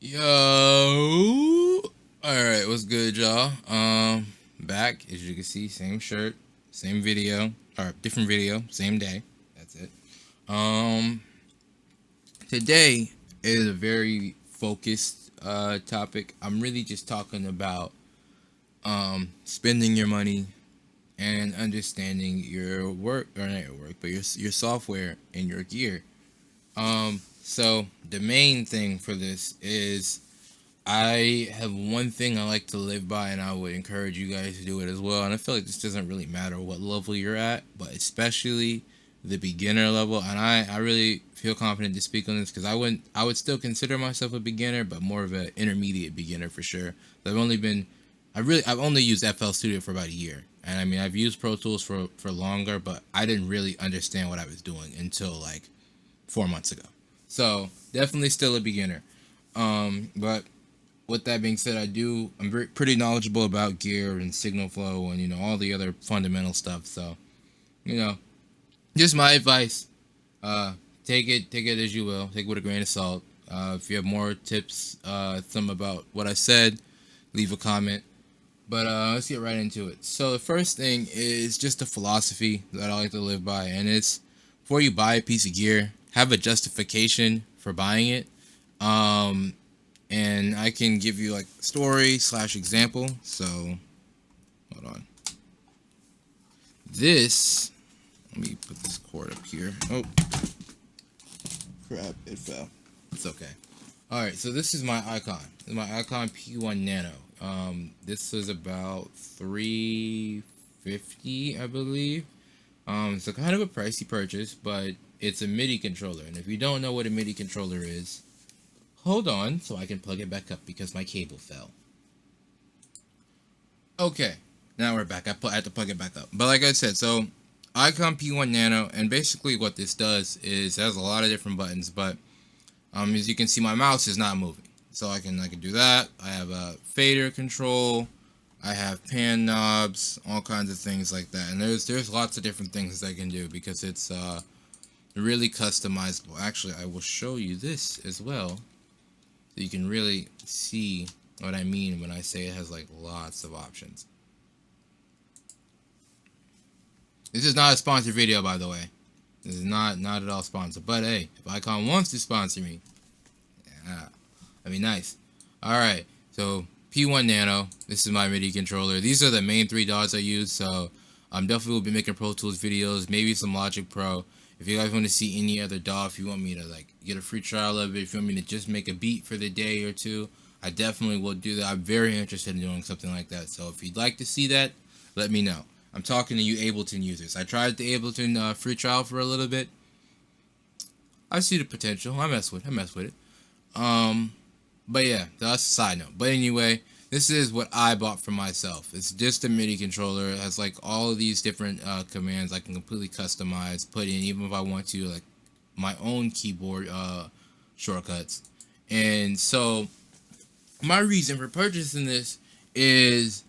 Yo, all right, what's good, y'all? Back as you can see, same shirt, same video, or different video, same day. That's it. Um, Today is a very focused topic. I'm really just talking about spending your money and understanding your work, or not your work, but your software and your gear. So the main thing for this is I have one thing I like to live by, and I would encourage you guys to do it as well. And I feel like this doesn't really matter what level you're at, but especially the beginner level. And I really feel confident to speak on this because I would still consider myself a beginner, but more of an intermediate beginner for sure. I've only used FL Studio for about a year, and I mean I've used Pro Tools for longer, but I didn't really understand what I was doing until like 4 months ago. So definitely still a beginner. But with that being said, I'm pretty knowledgeable about gear and signal flow and all the other fundamental stuff. So you know, just my advice. Uh, take it as you will. Take it with a grain of salt. If you have more tips, some about what I said, leave a comment. But let's get right into it. So the first thing is just a philosophy that I like to live by, and it's before you buy a piece of gear, have a justification for buying it. Um, and I can give you like story/example. So hold on. This, let me put this cord up here. Oh crap! It fell. It's okay. All right. So this is my icon. This is my icon P1 Nano. This is about 350, I believe. It's a kind of a pricey purchase, but it's a MIDI controller. And if you don't know what a MIDI controller is, hold on so I can plug it back up because my cable fell. Okay, now we're back. I had to plug it back up. But like I said, so Icon P1 Nano, and basically what this does is it has a lot of different buttons, but as you can see, my mouse is not moving. So I can do that. I have a fader control. I have pan knobs, all kinds of things like that. And there's lots of different things I can do because it's really customizable. Actually, I will show you this as well, so you can really see what I mean when I say it has like lots of options. This is not a sponsored video, by the way. This is not at all sponsored. But hey, if Icon wants to sponsor me, yeah, that'd be nice. Alright, so P1 Nano. This is my MIDI controller. These are the main three DAWs I use, so I'm definitely will be making Pro Tools videos, maybe some Logic Pro. If you guys want to see any other DAW, if you want me to like get a free trial of it, if you want me to just make a beat for the day or two, I definitely will do that. I'm very interested in doing something like that. So if you'd like to see that, let me know. I'm talking to you Ableton users. I tried the Ableton free trial for a little bit. I see the potential. I mess with it. But yeah, that's a side note. But anyway, this is what I bought for myself. It's just a MIDI controller. It has like all of these different commands I can completely customize, put in, even if I want to, like my own keyboard shortcuts. And so my reason for purchasing this is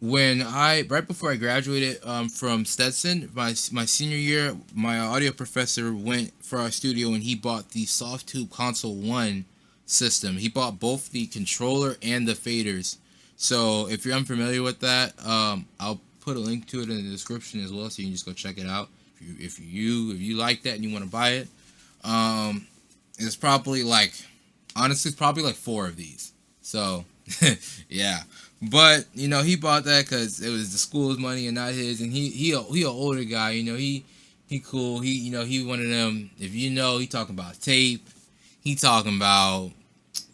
right before I graduated from Stetson, my senior year, my audio professor went for our studio and he bought the Softtube Console 1 system. He bought both the controller and the faders. So if you're unfamiliar with that, I'll put a link to it in the description as well, so you can just go check it out. If you like that and you want to buy it, it's probably like, honestly, it's probably like 4 of these. So yeah. But he bought that because it was the school's money and not his, and he an older guy. He cool. He one of them. If he talking about tape. He talking about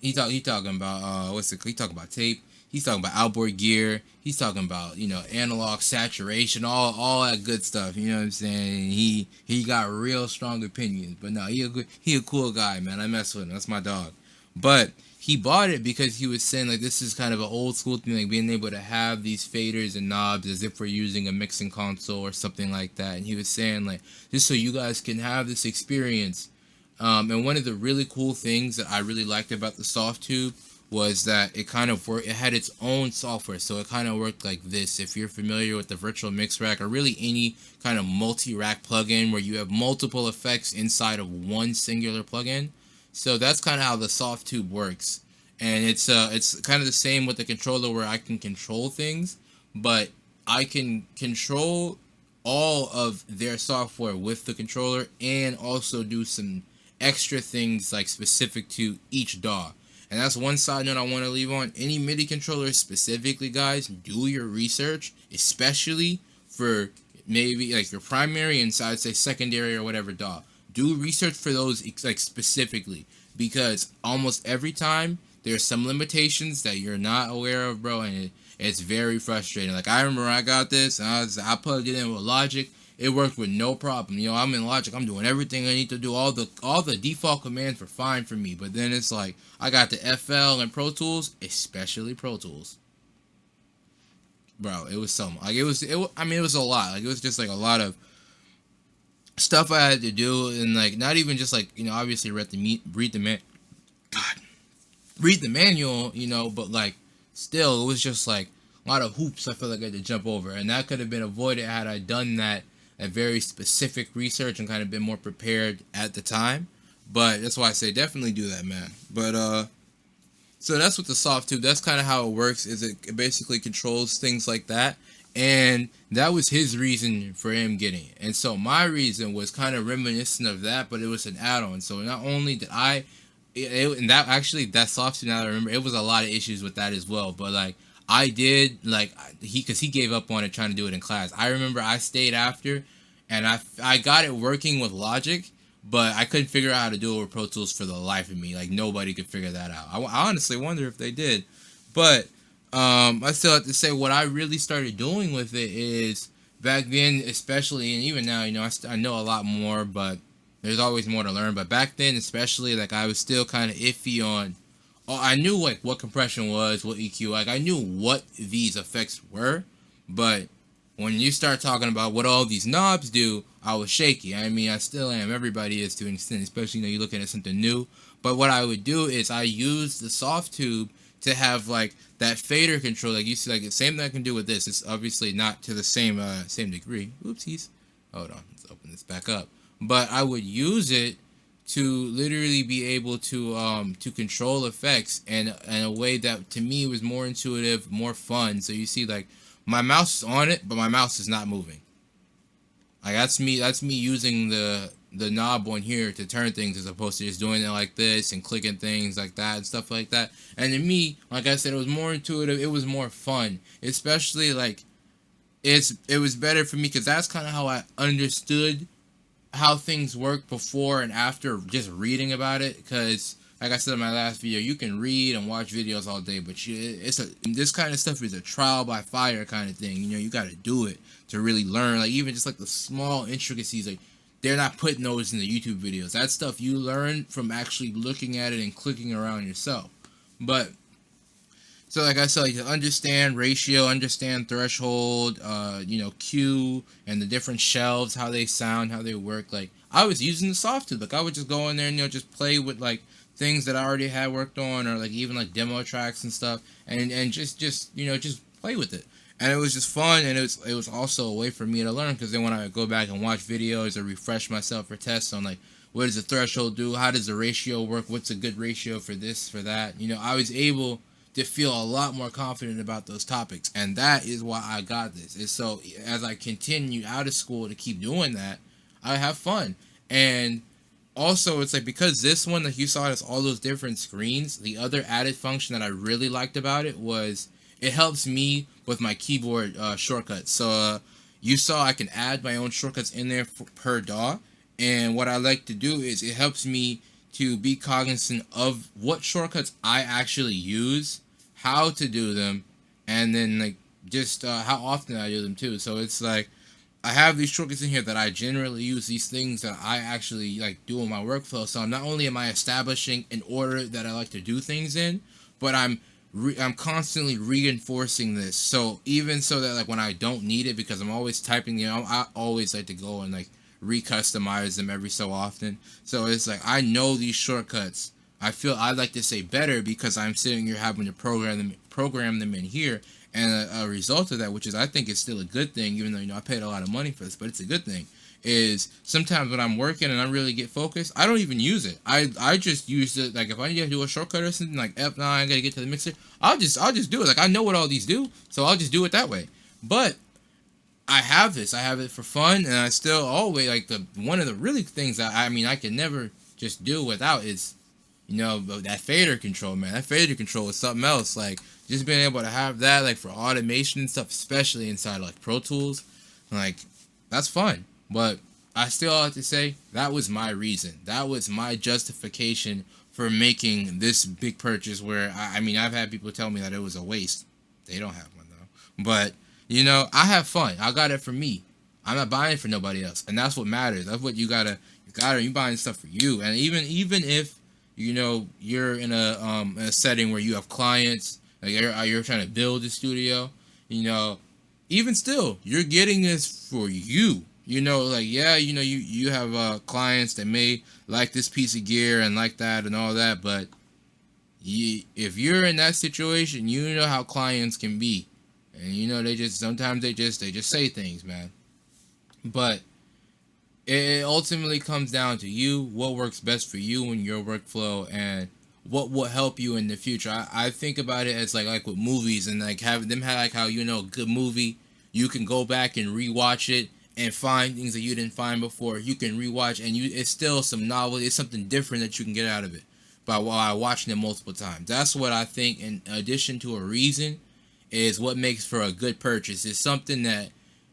he talking about he talking about tape. He's talking about outboard gear. He's talking about analog saturation, all that good stuff. You know what I'm saying? He got real strong opinions. But no, he a cool guy, man. I mess with him. That's my dog. But he bought it because he was saying like this is kind of an old school thing, like being able to have these faders and knobs as if we're using a mixing console or something like that. And he was saying like just so you guys can have this experience. And one of the really cool things that I really liked about the Softtube was that it kind of worked. It had its own software, so it kind of worked like this. If you're familiar with the virtual mix rack or really any kind of multi-rack plugin where you have multiple effects inside of one singular plugin. So that's kind of how the Softtube works. and it's kind of the same with the controller where I can control things, but I can control all of their software with the controller and also do some extra things like specific to each DAW. And that's one side note I want to leave on. Any MIDI controllers specifically, guys, do your research, especially for maybe like your primary and I'd say secondary or whatever DAW. Do research for those like specifically, because almost every time there's some limitations that you're not aware of, bro, and it's very frustrating. Like I remember I got this and I plugged it in with Logic. It worked with no problem. You know, I'm in Logic. I'm doing everything I need to do. All the default commands were fine for me. But then it's like I got the FL and Pro Tools, especially Pro Tools. Bro, it was so like it was I mean, it was a lot. Like it was just like a lot of stuff I had to do, and like not even just like, you know, obviously read the manual, you know, but like still it was just like a lot of hoops I feel like I had to jump over, and that could have been avoided had I done that a very specific research and kind of been more prepared at the time. But that's why I say definitely do that, man. But so that's with the soft tube. That's kind of how it works. Is it basically controls things like that, and that was his reason for him getting it. And so my reason was kind of reminiscent of that, but it was an add-on. So not only did and that actually that soft tube, now I remember, it was a lot of issues with that as well. But like I did, like because he gave up on it trying to do it in class. I remember I stayed after, and I got it working with Logic, but I couldn't figure out how to do it with Pro Tools for the life of me. Like nobody could figure that out. I honestly wonder if they did, but I still have to say what I really started doing with it is back then, especially, and even now, you know, I know a lot more, but there's always more to learn. But back then, especially, like I was still kind of iffy on. Oh, I knew like what compression was, what EQ, like I knew what these effects were, but when you start talking about what all these knobs do, I was shaky. I mean, I still am. Everybody is to an extent, especially, you know, you're looking at something new. But what I would do is I use the soft tube to have like that fader control. Like you see, like the same thing I can do with this. It's obviously not to the same degree. Oopsies. Hold on, let's open this back up. But I would use it to literally be able to control effects in a way that to me was more intuitive, more fun. So you see, like my mouse is on it, but my mouse is not moving. Like that's me using the knob on here to turn things, as opposed to just doing it like this and clicking things like that and stuff like that. And to me, like I said, it was more intuitive. It was more fun, especially like it was better for me because that's kind of how I understood how things work before and after just reading about it. Because like I said in my last video, you can read and watch videos all day, but this kind of stuff is a trial by fire kind of thing. You know, you got to do it to really learn. Like even just like the small intricacies, like they're not putting those in the YouTube videos. That stuff you learn from actually looking at it and clicking around yourself. But so like I said, like, to understand ratio, understand threshold, you know, Q and the different shelves, how they sound, how they work. Like I was using the soft tube. Like I would just go in there and, you know, just play with like things that I already had worked on, or like even like demo tracks and stuff, and just you know, just play with it. And it was just fun, and it was also a way for me to learn, because then when I go back and watch videos or refresh myself for tests on like what does the threshold do, how does the ratio work, what's a good ratio for this, for that, you know, I was able to feel a lot more confident about those topics. And that is why I got this. And so as I continue out of school to keep doing that, I have fun. And also it's like, because this one, like you saw, has all those different screens, the other added function that I really liked about it was it helps me with my keyboard shortcuts. So you saw I can add my own shortcuts in there per DAW. And what I like to do is it helps me to be cognizant of what shortcuts I actually use, how to do them, and then like just how often I do them too. So it's like I have these shortcuts in here that I generally use, these things that I actually like do in my workflow. So not only am I establishing an order that I like to do things in, but I'm constantly reinforcing this. So even so that like when I don't need it, because I'm always typing, you know, I always like to go and like recustomize them every so often. So it's like I know these shortcuts. I feel I like to say better because I'm sitting here having to program them in here, and a result of that, which is I think is still a good thing, even though, you know, I paid a lot of money for this, but it's a good thing, is sometimes when I'm working and I really get focused, I don't even use it. I just use it like if I need to do a shortcut or something like F9, I gotta get to the mixer. I'll just do it. Like I know what all these do, so I'll just do it that way. But I have this. I have it for fun, and I still always like one of the really things that I can never just do without is, that fader control, man. That fader control is something else. Like just being able to have that, like for automation and stuff, especially inside like Pro Tools, like that's fun. But I still have to say that was my reason. That was my justification for making this big purchase. Where I've had people tell me that it was a waste. They don't have one though, but. I have fun. I got it for me. I'm not buying it for nobody else, and that's what matters. That's what you buying stuff for you. And even if you're in a setting where you have clients, like you're trying to build a studio, even still, you're getting this for you. You have clients that may like this piece of gear and like that and all that, but if you're in that situation, you know how clients can be. And they just sometimes they just say things, man. But it ultimately comes down to you, what works best for you in your workflow, and what will help you in the future. I think about it as like with movies, and like having them have like how a good movie, you can go back and rewatch it and find things that you didn't find before. You can rewatch, and it's still some novelty. It's something different that you can get out of it by watching it multiple times. That's what I think. In addition to a reason. Is what makes for a good purchase. It's something that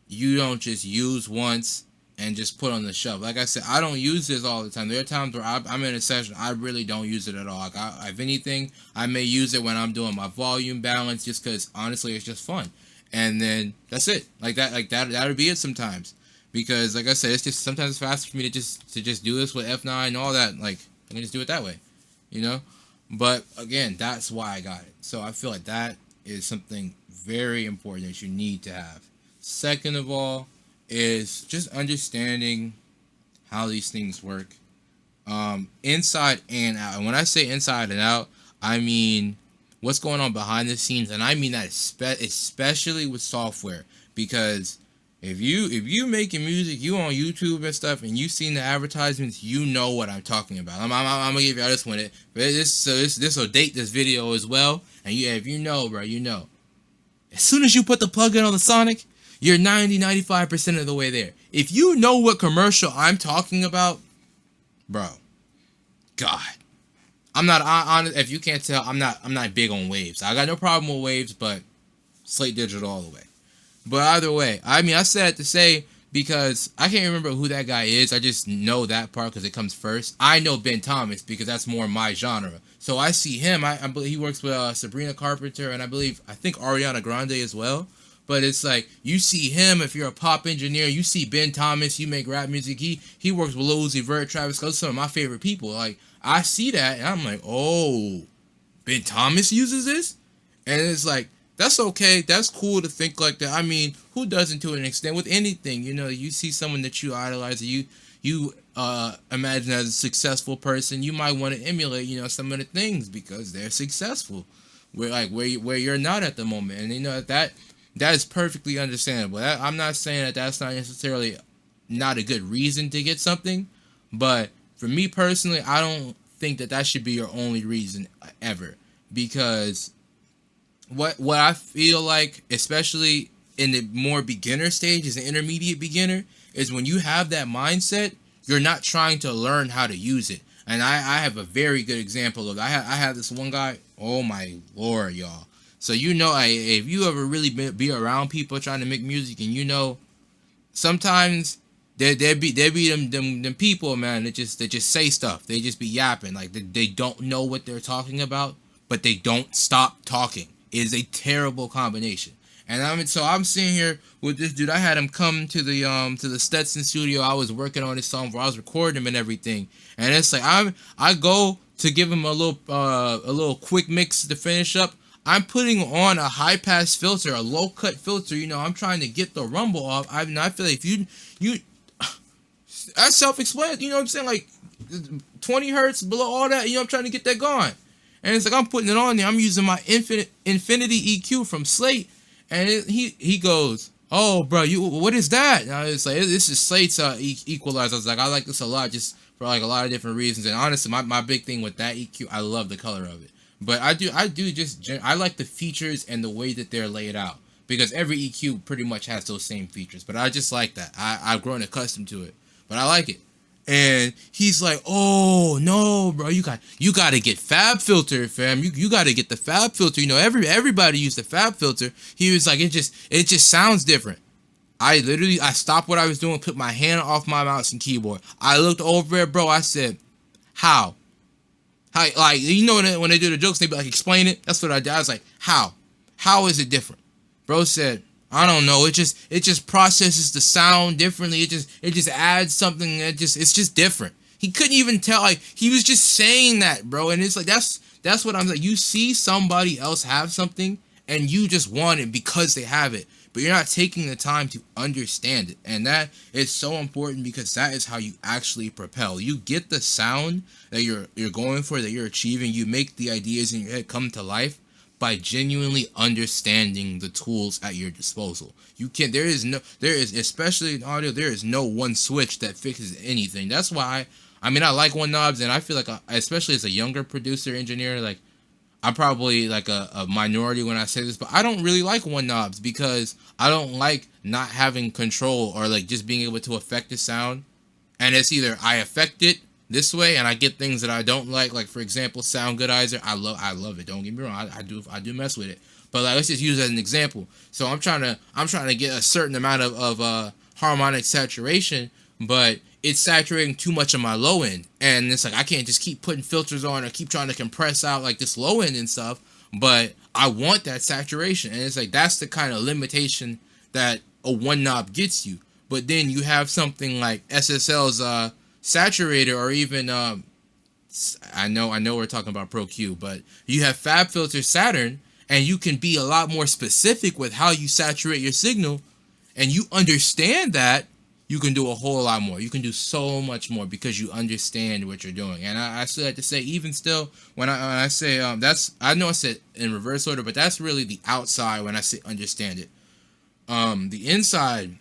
you don't just use once and just put on the shelf. Like I said, I don't use this all the time. There are times where I'm in a session, I really don't use it at all. Like if anything, I may use it when I'm doing my volume balance, just because honestly it's just fun. And then that's it. Like that would be it sometimes. Because like I said, it's just sometimes it's faster for me to just do this with F9 and all that. Like I can just do it that way, But again, that's why I got it. So I feel like that is something very important that you need to have. Second of all is just understanding how these things work, inside and out. And when I say inside and out, I mean what's going on behind the scenes, and I mean that especially with software. Because if you making music, you on YouTube and stuff, and you seen the advertisements, you know what I'm talking about. I'm gonna give y'all this one. This will date this video as well. And if you know, bro, as soon as you put the plug in on the Sonic, you're 95% of the way there. If you know what commercial I'm talking about, bro, God, I'm not honest. If you can't tell, I'm not big on waves. I got no problem with waves, but Slate Digital all the way. But either way, I said it to say, because I can't remember who that guy is. I just know that part because it comes first. I know Ben Thomas because that's more my genre. So I see him. I believe he works with Sabrina Carpenter, and I think Ariana Grande as well. But it's like, you see him if you're a pop engineer. You see Ben Thomas, you make rap music. He works with Lil Uzi Vert, Travis Scott, some of my favorite people. Like, I see that, and I'm like, oh, Ben Thomas uses this? And it's like, that's okay. That's cool to think like that. I mean, who doesn't to an extent with anything? You see someone that you idolize, you imagine as a successful person, you might want to emulate, some of the things because they're successful. Where you're not at the moment, and that is perfectly understandable. I'm not saying that that's not necessarily not a good reason to get something, but for me personally, I don't think that should be your only reason ever, because what I feel like, especially in the more beginner stage, as an intermediate beginner, is when you have that mindset, you're not trying to learn how to use it. And I have a very good example of that. I have this one guy, oh my lord, y'all. So if you ever really be around people trying to make music, and sometimes there be them people, man, that just say stuff. They just be yapping, like they don't know what they're talking about, but they don't stop talking. It is a terrible combination. And I'm sitting here with this dude. I had him come to the Stetson studio. I was working on this song where I was recording him and everything. And it's like I go to give him a little quick mix to finish up. I'm putting on a high pass filter, a low cut filter. I'm trying to get the rumble off. I feel like if you that's self-explanatory. You know what I'm saying? Like 20 hertz below all that. I'm trying to get that going. And it's like I'm putting it on there. I'm using my infinity EQ from Slate. And he goes, oh, bro, what is that? And I was like, this is Slate's equalizer. I was like, I like this a lot, just for like a lot of different reasons. And honestly, my big thing with that EQ, I love the color of it. But I like the features and the way that they're laid out, because every EQ pretty much has those same features. But I just like that. I've grown accustomed to it, but I like it. And he's like, "Oh no, bro, you got to get Fab Filter, fam. You got to get the Fab Filter. You know, everybody used the Fab Filter." He was like, "It just sounds different." I stopped what I was doing, put my hand off my mouse and keyboard. I looked over it, bro. I said, "How? How? Like, you know when they do the jokes, they be like, explain it." That's what I did. I was like, "How? How is it different?" Bro said, "I don't know. It just processes the sound differently. It just adds something. It's just different." He couldn't even tell. Like, he was just saying that, bro. And it's like, that's what I'm like. You see somebody else have something and you just want it because they have it, but you're not taking the time to understand it. And that is so important, because that is how you actually propel. You get the sound that you're going for, that you're achieving. You make the ideas in your head come to life by genuinely understanding the tools at your disposal. You can't, there is, especially in audio, there is no one switch that fixes anything. That's why, I mean, I like one knobs, and I feel like, especially as a younger producer engineer, like, I'm probably like a minority when I say this, but I don't really like one knobs, because I don't like not having control, or like just being able to affect the sound. And it's either I affect it this way and I get things that I don't like for example, Sound Goodizer. I love it. Don't get me wrong. I do mess with it. But like, let's just use it as an example. So I'm trying to get a certain amount of harmonic saturation, but it's saturating too much of my low end, and it's like I can't just keep putting filters on or keep trying to compress out like this low end and stuff, but I want that saturation. And it's like, that's the kind of limitation that a one knob gets you. But then you have something like SSL's saturator, or even I know we're talking about Pro Q, but you have Fab Filter Saturn, and you can be a lot more specific with how you saturate your signal, and you understand that. You can do a whole lot more. You can do so much more because you understand what you're doing. And I still have to say, even still, when I say that's, I know I said in reverse order, but that's really the outside when I say understand it. The inside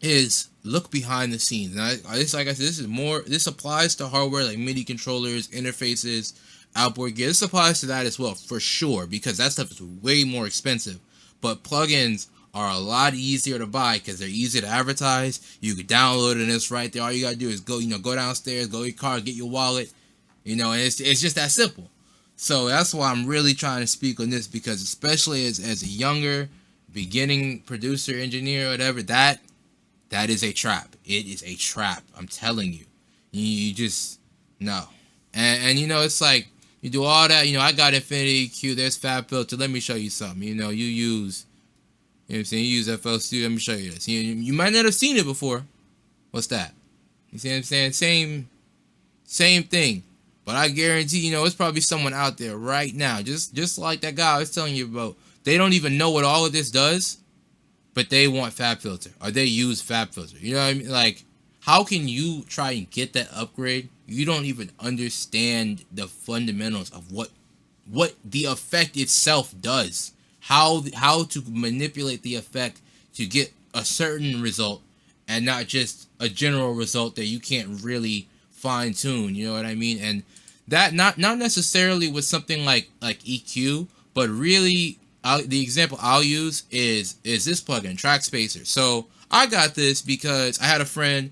is look behind the scenes. And it's like I said, this applies to hardware like MIDI controllers, interfaces, outboard gear. This applies to that as well, for sure, because that stuff is way more expensive. But plugins are a lot easier to buy because they're easy to advertise. You can download it and it's right there. All you gotta do is go downstairs, go to your car, get your wallet, and it's just that simple. So that's why I'm really trying to speak on this, because especially as a younger beginning producer, engineer, whatever, that is a trap. It is a trap. I'm telling you. You just no. And it's like, you do all that, I got Infinity EQ, there's Fab Filter. Let me show you something. You use, you know what I'm saying? You use FL Studio. Let me show you this. You might not have seen it before. What's that? You see what I'm saying? Same thing. But I guarantee, it's probably someone out there right now, just like that guy I was telling you about. They don't even know what all of this does, but they want Fab Filter, or they use Fab Filter. You know what I mean? Like, how can you try and get that upgrade? You don't even understand the fundamentals of what the effect itself does. How to manipulate the effect to get a certain result, and not just a general result that you can't really fine tune. You know what I mean? And that not necessarily with something like EQ, but really the example I'll use is this plugin, Track Spacer. So I got this because I had a friend,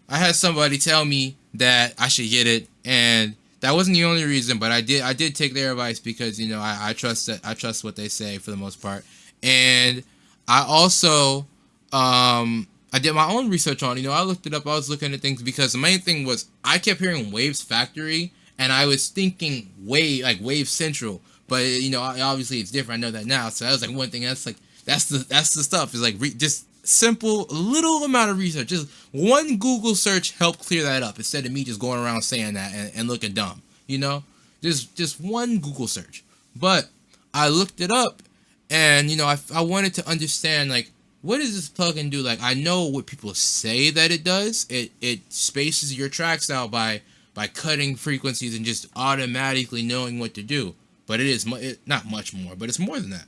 I had somebody tell me that I should get it, and that wasn't the only reason, but I did take their advice because I trust what they say for the most part. And I also I did my own research on it. I looked it up. I was looking at things because the main thing was I kept hearing Waves Factory, and I was thinking Wave Central, but obviously it's different. I know that now. So that was like one thing. That's the stuff. It's like just simple little amount of research, just one Google search helped clear that up, instead of me just going around saying that and looking dumb. Just one Google search. But I looked it up, and I wanted to understand, like, what does this plugin do? Like, I know what people say that it does. It spaces your tracks out by cutting frequencies and just automatically knowing what to do. But it is not much more, but it's more than that.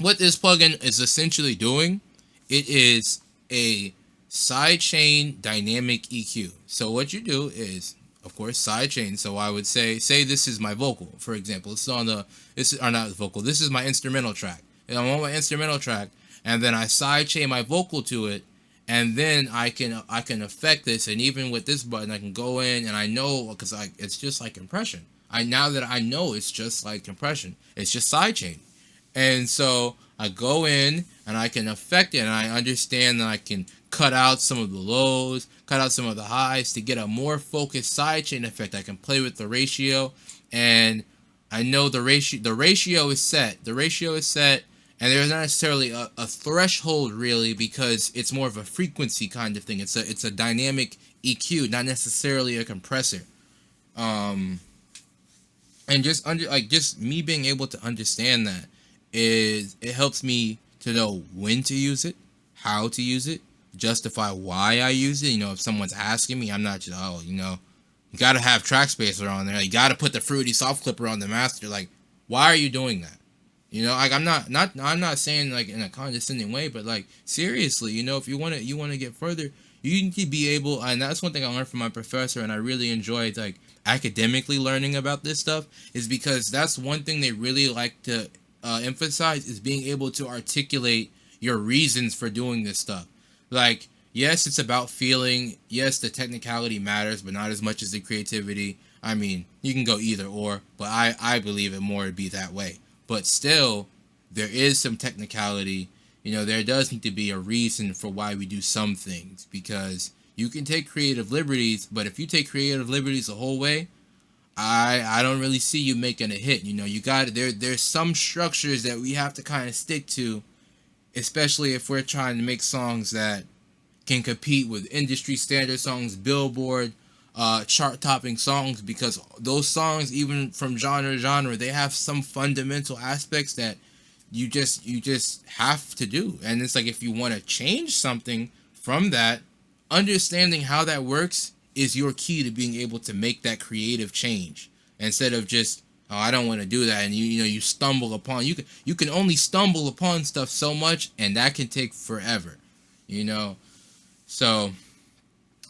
what this plugin is essentially doing, it is a sidechain dynamic EQ. So what you do is, of course, sidechain. So I would say this is my vocal, for example. It's on the, this is, or not vocal, this is my instrumental track. And I'm on my instrumental track, and then I sidechain my vocal to it, and then I can affect this. And even with this button, I can go in, and I know, because it's just like compression. Now that I know it's just like compression, it's just sidechain. And so I go in and I can affect it, and I understand that I can cut out some of the lows, cut out some of the highs to get a more focused sidechain effect. I can play with the ratio, and I know the ratio is set. The ratio is set, and there's not necessarily a threshold really, because it's more of a frequency kind of thing. It's a dynamic EQ, not necessarily a compressor. And just me being able to understand that, it helps me to know when to use it, how to use it, justify why I use it. You know, if someone's asking me, I'm not just, oh, you know, you gotta have track spacer on there, you gotta put the fruity soft clipper on the master. Like, why are you doing that? You know, like, I'm not saying like in a condescending way, but like, seriously, you know, if you want to get further, you need to be able, and that's one thing I learned from my professor, and I really enjoyed like academically learning about this stuff, is because that's one thing they really like to emphasize, is being able to articulate your reasons for doing this stuff. Like, yes, it's about feeling. Yes, the technicality matters, but not as much as the creativity. I mean, you can go either or, but I believe it more to be that way. But still, there is some technicality. You know, there does need to be a reason for why we do some things, because you can take creative liberties, but if you take creative liberties the whole way, I don't really see you making a hit. You know, you got there's some structures that we have to kind of stick to, especially if we're trying to make songs that can compete with industry standard songs, Billboard chart topping songs, because those songs, even from genre to genre, they have some fundamental aspects that you just have to do. And it's like, if you want to change something from that, understanding how that works is your key to being able to make that creative change, instead of just, oh, I don't want to do that, and you stumble upon, you can only stumble upon stuff so much, and that can take forever, you know. So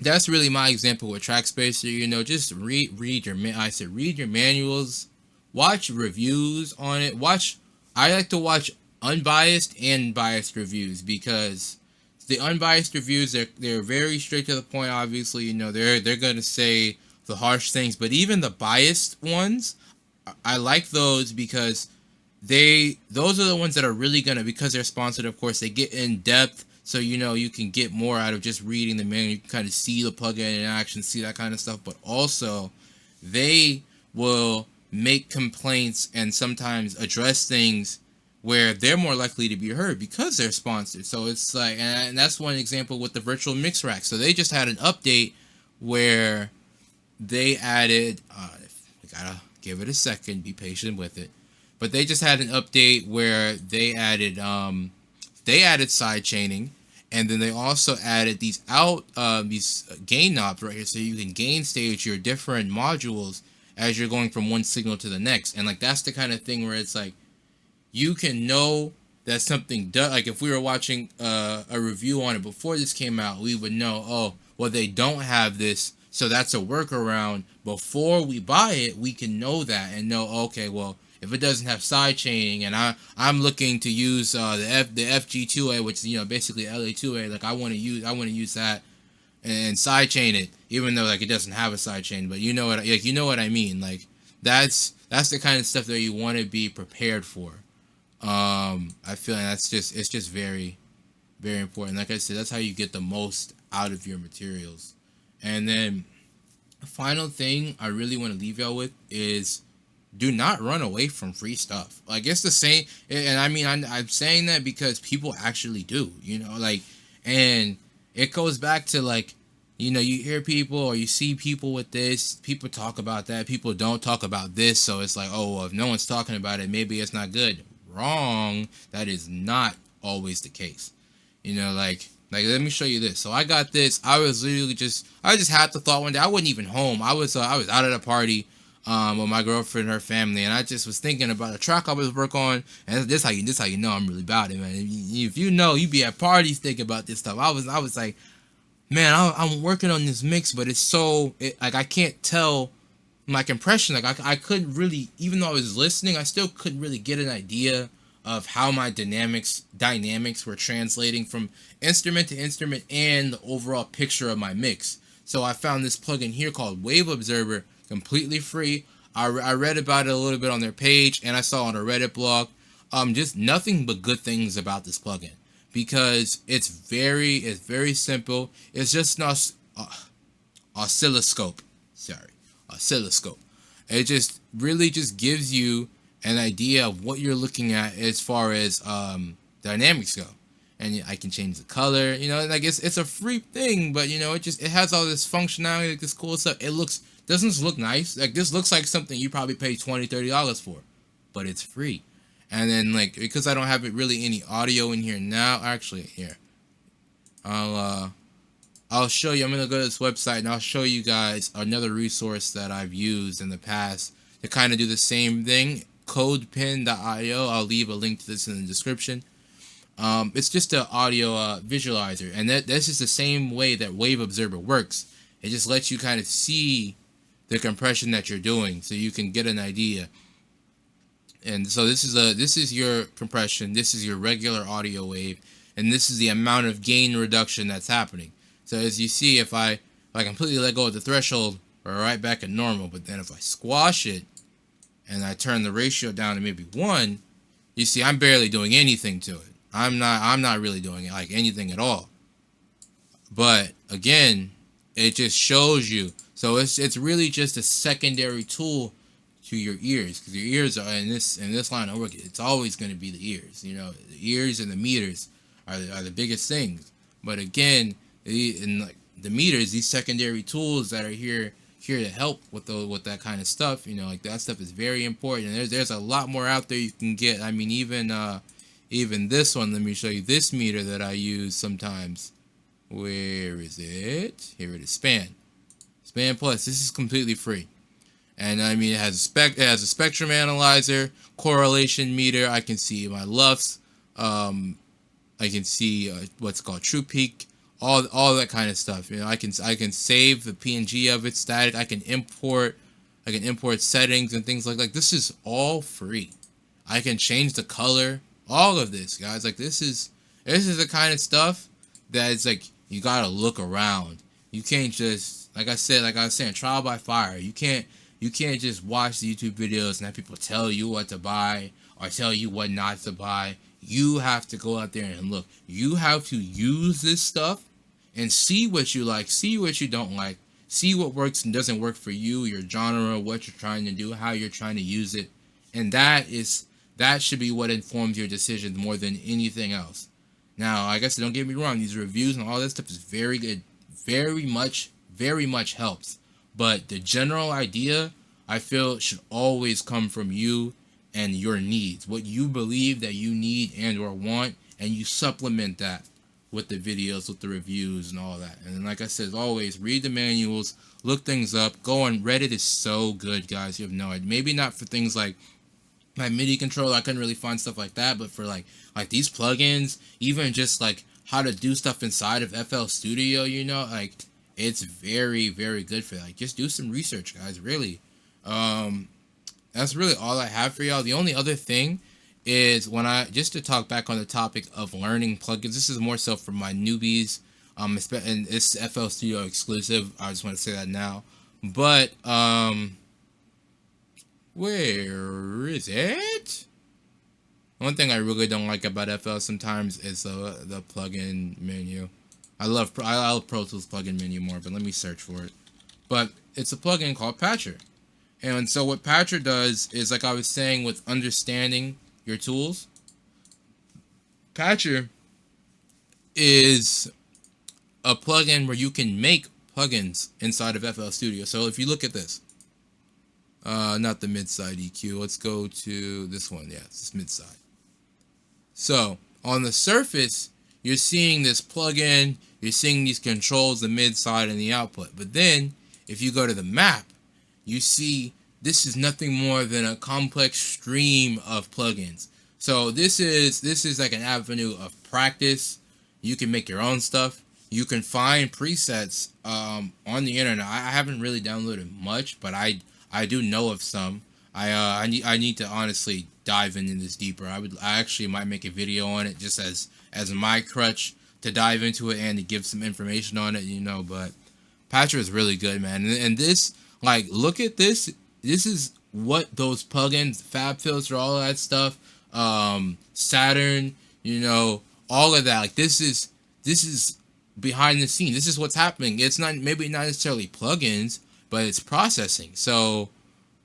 that's really my example with track spacer. You know, just read your manuals, watch reviews on it. I like to watch unbiased and biased reviews, because the unbiased reviews, they're very straight to the point. Obviously, you know, they're gonna say the harsh things, but even the biased ones, I like those, because those are the ones that are really gonna, because they're sponsored, of course, they get in depth. So, you know, you can get more out of just reading the manual. You can kind of see the plugin in action, see that kind of stuff. But also, they will make complaints and sometimes address things where they're more likely to be heard because they're sponsored. So it's like, and that's one example with the virtual mix rack. So they just had an update where they added, we gotta give it a second, be patient with it. But they just had an update where they added side chaining, and then they also added these gain knobs right here, so you can gain stage your different modules as you're going from one signal to the next. And like, that's the kind of thing where it's like, you can know that something does, like if we were watching a review on it before this came out, we would know, oh, well, they don't have this, so that's a workaround. Before we buy it, we can know that and know, okay, well, if it doesn't have side chaining, and I'm looking to use the FG2A, which is, you know, basically LA2A, like I want to use that and side chain it, even though like it doesn't have a side chain. But you know what I mean. Like, that's the kind of stuff that you want to be prepared for. I feel like it's just very, very important. Like I said, that's how you get the most out of your materials. And then the final thing I really want to leave y'all with is, do not run away from free stuff. Like, it's the same, and I mean, I'm saying that because people actually do, you know, like, and it goes back to, like, you know, you hear people or you see people with this, people talk about that, people don't talk about this, so it's like, oh, well, if no one's talking about it, maybe it's not good. Wrong. That is not always the case. You know, like let me show you this. So I got this. I was literally I just had the thought one day. I wasn't even home. I was out at a party. with my girlfriend and her family, and I just was thinking about a track I was working on, and this how you know I'm really about it, man. If you know, you be at parties thinking about this stuff. I was like, man, I'm working on this mix, but it's like I can't tell my compression. Like I couldn't really, even though I was listening, I still couldn't really get an idea of how my dynamics were translating from instrument to instrument and the overall picture of my mix. So I found this plugin here called Wave Observer, completely free. I read about it a little bit on their page, and I saw on a Reddit blog. Just nothing but good things about this plugin, because it's very simple. It's just an oscilloscope. Sorry, oscilloscope. It just really just gives you an idea of what you're looking at as far as dynamics go. And I can change the color, you know, like it's a free thing, but you know, it has all this functionality, like this cool stuff. Doesn't look nice. Like this looks like something you probably pay $20-$30 for, but it's free. And then like, because I don't have it really any audio in here now, actually here, I'll show you. I'm gonna go to this website and I'll show you guys another resource that I've used in the past to kind of do the same thing. CodePen.io. I'll leave a link to this in the description. It's just an audio visualizer, and that's just the same way that Wave Observer works. It just lets you kind of see the compression that you're doing, so you can get an idea. And so this is your compression, this is your regular audio wave, and this is the amount of gain reduction that's happening. So as you see, if I completely let go of the threshold, we're right back at normal. But then if I squash it and I turn the ratio down to maybe 1, you see I'm barely doing anything to it. I'm not really doing it like anything at all. But again, it just shows you. So it's really just a secondary tool to your ears, because your ears are in this line of work. It's always going to be the ears. You know, the ears and the meters are the biggest things. But again, in like the meters, these secondary tools that are here to help with that kind of stuff. You know, like that stuff is very important. And there's a lot more out there you can get. I mean, even this one. Let me show you this meter that I use sometimes. Where is it? Here it is. Span Plus. This is completely free. And I mean, it has a spectrum analyzer, correlation meter. I can see my LUFS. I can see what's called True Peak. All that kind of stuff. You know, I can save the PNG of it static. I can import settings and things like that. This is all free. I can change the color. All of this, guys. Like this is the kind of stuff that it's like you gotta look around. You can't just, like I was saying, trial by fire. You can't just watch the YouTube videos and have people tell you what to buy or tell you what not to buy. You have to go out there and look. You have to use this stuff and see what you like, see what you don't like, see what works and doesn't work for you, your genre, what you're trying to do, how you're trying to use it. And that should be what informs your decisions more than anything else. Now, I guess don't get me wrong, these reviews and all this stuff is very good, very much helps. But the general idea, I feel, should always come from you and your needs, what you believe that you need and or want, and you supplement that with the videos, with the reviews and all that. And like I said, as always, read the manuals, look things up, go on. Reddit is so good, guys. You have no idea. Maybe not for things like my MIDI controller, I couldn't really find stuff like that, but for like these plugins, even just like how to do stuff inside of FL Studio, you know, like it's very, very good for that. Like, just do some research, guys, really. That's really all I have for y'all. The only other thing is just to talk back on the topic of learning plugins, this is more so for my newbies, and it's FL Studio exclusive. I just want to say that now. But where is it? One thing I really don't like about FL sometimes is the plugin menu. I love Pro Tools plugin menu more, but let me search for it. But it's a plugin called Patcher. And so what Patcher does is, like I was saying, with understanding your tools, Patcher is a plugin where you can make plugins inside of FL Studio. So if you look at this, not the mid-side EQ, let's go to this one. Yeah, it's mid-side. So on the surface, you're seeing this plugin, you're seeing these controls, the mid-side and the output. But then if you go to the map, you see this is nothing more than a complex stream of plugins. So this is like an avenue of practice. You can make your own stuff. You can find presets on the internet. I haven't really downloaded much, but I do know of some. I need to honestly dive into this deeper. I actually might make a video on it just as my crutch to dive into it and to give some information on it, you know. But Patcher is really good, man. And this, like, look at this. This is what those plugins, FabFilter, all of that stuff, Saturn, you know, all of that. Like, this is behind the scene. This is what's happening. It's not, maybe not necessarily plugins, but it's processing. So,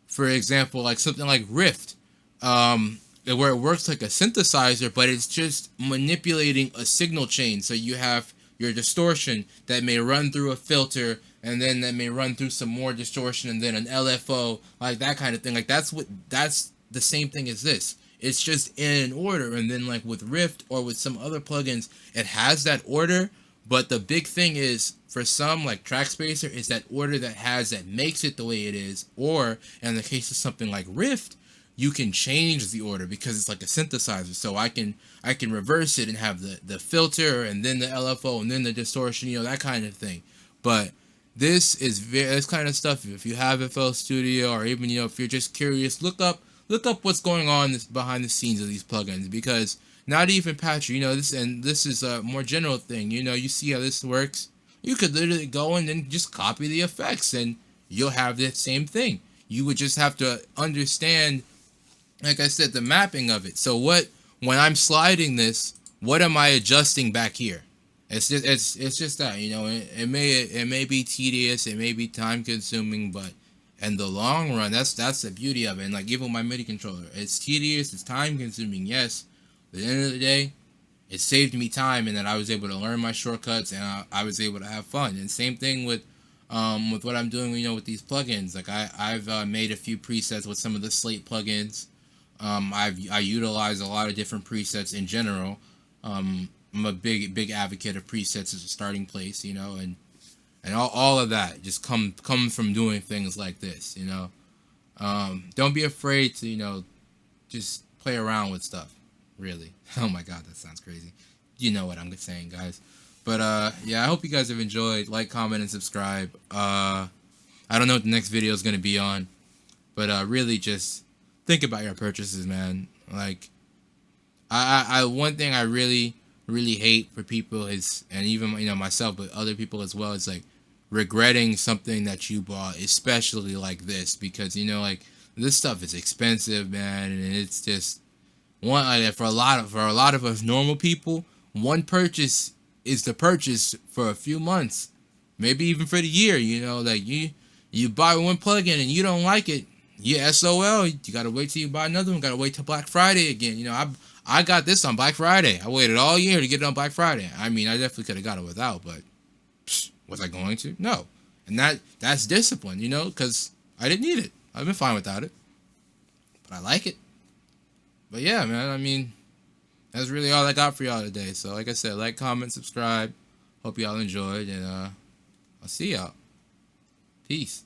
for example, like something like Rift, where it works like a synthesizer, but it's just manipulating a signal chain. So you have your distortion that may run through a filter, and then that may run through some more distortion, and then an LFO, like that kind of thing. Like that's the same thing as this. It's just in an order, and then like with Rift or with some other plugins, it has that order. But the big thing is, for some, like Trackspacer, is that order that makes it the way it is. Or in the case of something like Rift, you can change the order because it's like a synthesizer. So I can reverse it and have the filter and then the LFO and then the distortion, you know, that kind of thing. But this kind of stuff. If you have FL Studio, or even, you know, if you're just curious, look up what's going on behind the scenes of these plugins, because not even Patcher, you know, this is a more general thing. You know, you see how this works. You could literally go in and just copy the effects, and you'll have the same thing. You would just have to understand, like I said, the mapping of it. So when I'm sliding this, what am I adjusting back here? It's just that, you know, it may be tedious, it may be time consuming, but in the long run, that's the beauty of it. And like even with my MIDI controller, it's tedious, it's time consuming, yes. But at the end of the day, it saved me time, and that I was able to learn my shortcuts, and I was able to have fun. And same thing with what I'm doing, you know, with these plugins. Like I've made a few presets with some of the Slate plugins. I utilize a lot of different presets in general. I'm a big advocate of presets as a starting place, you know, and all of that just comes from doing things like this, you know. Don't be afraid to, you know, just play around with stuff. Really. Oh my god, that sounds crazy. You know what I'm saying, guys. But yeah, I hope you guys have enjoyed. Like, comment, and subscribe. I don't know what the next video is going to be on, but really just think about your purchases, man. Like, I one thing I really hate for people is, and even, you know, myself, but other people as well, is like regretting something that you bought, especially like this, because, you know, like, this stuff is expensive, man, and it's just for a lot of us normal people, one purchase is the purchase for a few months, maybe even for the year. You know, like you buy one plugin and you don't like it, yeah, SOL. You gotta wait till you buy another one. Gotta wait till Black Friday again. You know, I got this on Black Friday. I waited all year to get it on Black Friday. I mean, I definitely could have got it without, but was I going to? No. And that's discipline, you know, because I didn't need it. I've been fine without it, but I like it. But yeah, man, I mean, that's really all I got for y'all today. So like I said, like, comment, subscribe. Hope y'all enjoyed, and I'll see y'all. Peace.